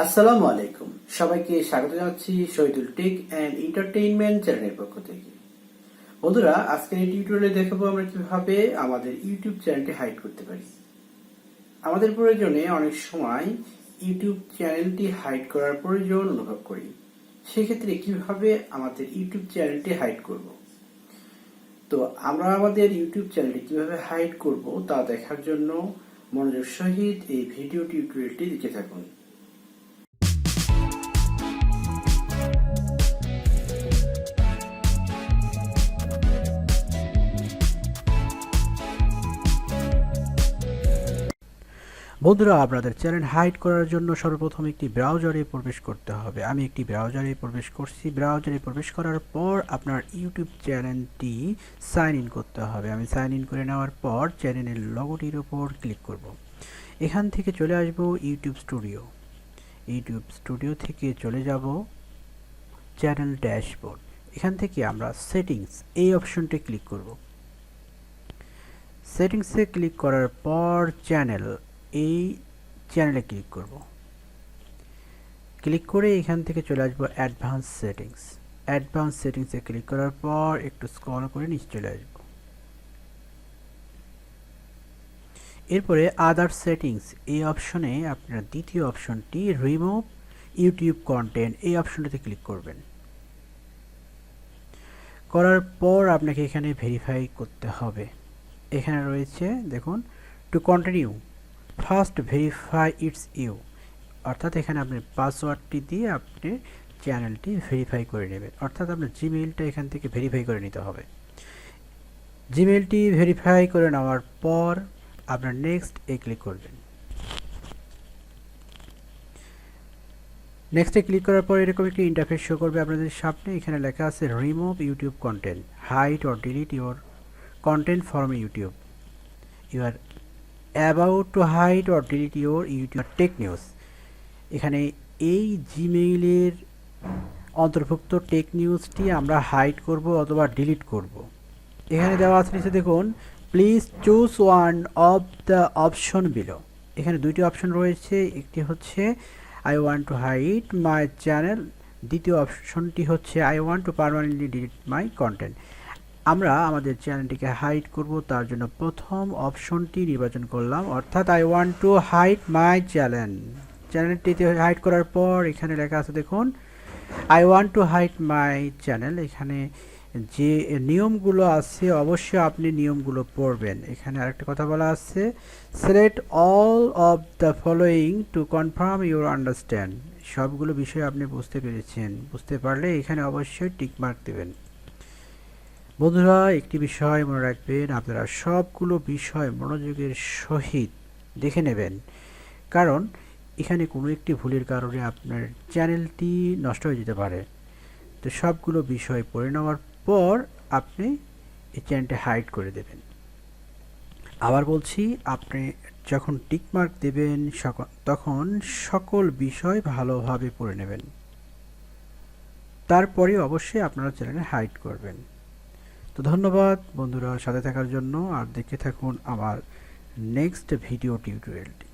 আসসালামু আলাইকুম, সবাইকে স্বাগত জানাচ্ছি শহীদুল টেক অ্যান্ড এন্টারটেইনমেন্ট চ্যানেলের পক্ষ থেকে। বন্ধুরা, আজকের এই টিউটোরিয়ালে দেখাবো আমরা কিভাবে আমাদের ইউটিউব চ্যানেলটি হাইড করতে পারি। আমাদের প্রয়োজনে অনেক সময় ইউটিউব চ্যানেলটি হাইড করার প্রয়োজন অনুভব করি। সেক্ষেত্রে কিভাবে আমাদের ইউটিউব চ্যানেলটি হাইড করব, তো আমরা আমাদের ইউটিউব চ্যানেলটি কিভাবে হাইড করব তা দেখার জন্য মনোযোগ সহিত এই ভিডিও টিউটোরিয়ালটি দেখতে থাকুন। বন্ধুরা, আপনাদের চ্যানেল হাইড করার জন্য সর্বপ্রথম একটি ব্রাউজারে প্রবেশ করতে হবে। আমি একটি ব্রাউজারে প্রবেশ করছি। ব্রাউজারে প্রবেশ করার পর আপনার ইউটিউব চ্যানেলটি সাইন ইন করতে হবে। আমি সাইন ইন করে নেওয়ার পর চ্যানেলের লোগোটির উপর ক্লিক করব। এখান থেকে চলে আসব ইউটিউব স্টুডিও। ইউটিউব স্টুডিও থেকে চলে যাব চ্যানেল ড্যাশবোর্ড। এখান থেকে আমরা সেটিংস এই অপশনটি ক্লিক করব। সেটিংসে ক্লিক করার পর এই চ্যানেলে ক্লিক করব। ক্লিক করে এখান থেকে চলে আসবো অ্যাডভান্স সেটিংস। অ্যাডভান্স সেটিংসে ক্লিক করার পর একটু স্ক্রল করে নিচে চলে আসব। এরপরে আদার সেটিংস এই অপশনে আপনার দ্বিতীয় অপশনটি রিমুভ ইউটিউব কন্টেন্ট এই অপশনটিতে ক্লিক করবেন। করার পর আপনাকে এখানে ভেরিফাই করতে হবে। এখানে রয়েছে দেখুন, to continue first verify it's you, অর্থাৎ এখানে আপনি পাসওয়ার্ডটি দিয়ে আপনি চ্যানেলটি ভেরিফাই করে নেবেন। অর্থাৎ আপনার জিমেইলটা এখান থেকে ভেরিফাই করে নিতে হবে। জিমেইলটি ভেরিফাই করে নেওয়ার পর আপনার নেক্সট ক্লিক করবেন। নেক্সটে ক্লিক করার পর এরকম একটি ইন্টারফেস শো করবে আপনাদের সামনে। এখানে লেখা আছে remove YouTube content, hide or delete your content from YouTube, you are about to hide or delete your YouTube tech news. এখানে এই জিমেইলের অন্তর্ভুক্ত টেক নিউজটি আমরা হাইড করব অথবা ডিলিট করব। এখানে দেওয়া আছে নিচে দেখুন, please choose one of the option below. এখানে দুইটি অপশন রয়েছে, একটি হচ্ছে I want to hide my channel, দ্বিতীয় অপশনটি হচ্ছে I want to permanently delete my content. আমরা আমাদের চ্যানেলটিকে হাইড করব, তার জন্য প্রথম অপশনটি নির্বাচন করলাম, অর্থাৎ I want to hide my channel. চ্যানেলটিতে হাইড করার পর এখানে লেখা আছে দেখুন, I want to hide my channel. এখানে যে নিয়মগুলো আছে অবশ্যই আপনি নিয়মগুলো পড়বেন। এখানে আরেকটা কথা বলা আছে, select all of the following to confirm your understand. সবগুলো বিষয় আপনি বুঝতে পেরেছেন। বুঝতে পারলে এখানে অবশ্যই টিকমার্ক দেবেন। বন্ধুরা, একটি বিষয় মনে রাখবেন, আপনারা সবগুলো বিষয় মনোযোগের সহিত দেখে নেবেন, কারণ এখানে কোনো একটি ভুলের কারণে আপনার চ্যানেলটি নষ্ট হয়ে যেতে পারে। তো সবগুলো বিষয় পড়ে নেওয়ার পর আপনি এই চ্যানেলটি হাইড করে দেবেন। আবার বলছি, আপনি যখন টিকমার্ক দেবেন তখন সকল বিষয় ভালোভাবে পড়ে নেবেন, তারপরে অবশ্যই আপনারা চ্যানেলে হাইড করবেন। তো ধন্যবাদ বন্ধুরা সাথে থাকার জন্য, আর দেখতে থাকুন আমার নেক্সট ভিডিও টিউটোরিয়ালটি।